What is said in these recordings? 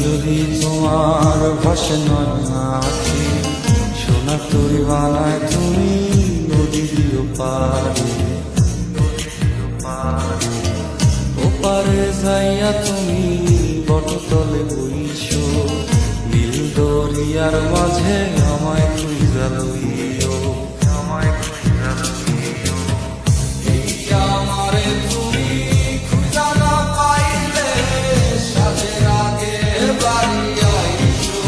যদি তোমার ভাসে নয়নাখি, সোনার তরি বানায় তুমি নদী দিও পারে। ওপারে যাইয়া তুমি বটতলে বইছো, নীল দরিয়ার মাঝে আমায় খুঁজা লইও। এই আমারে তুমি খুঁজা না পাইলে সাজের আগে বাড়ি আইছো।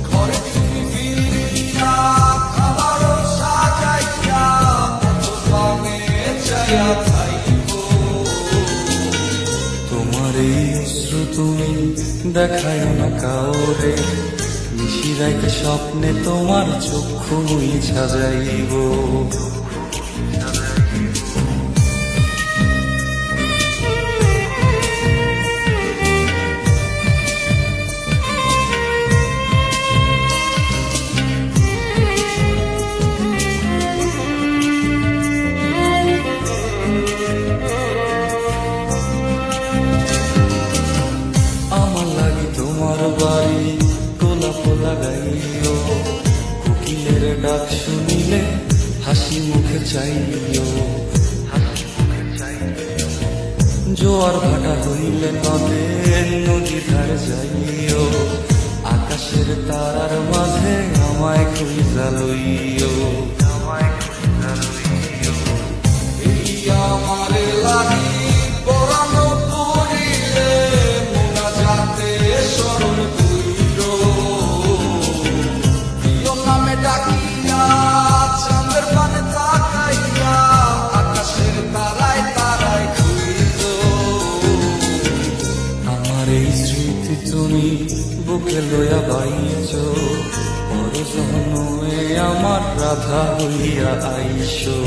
ঘরে তুমি ফিরিয়া খাবারও সাজাইয়া কত পামে চাইয়া খাইবো। তোমার এই অশ্রু তুমি দেখায় না কাউরে, নিশিরাইতে স্বপ্নে তোমার চক্ষু মুইছা যাইব। আমার লাগি তোমার বাড়ি গোলাপ লাগাইও, কোকিলের ডাক শুনিলে হাসি মুখে চাইও। জোয়ার ভাটা হইলে নদে নদী ধারে যাইও, আকাশের তারার মাঝে আমায় খুঁজা লইও। এই আমারে লাগি পরানো পুরিলে মোনা যাতে স্মরণ কইরো। প্রিয় নামে ডাকিয়া চাঁদের পানে তাকাইয়া আকাশের তারায় তারায় খুঁজো। আমার এই স্মৃতি তুমি বুকে লইয়া বাইছো, পর জন্মে আমার রাধা হইয়া আইসো।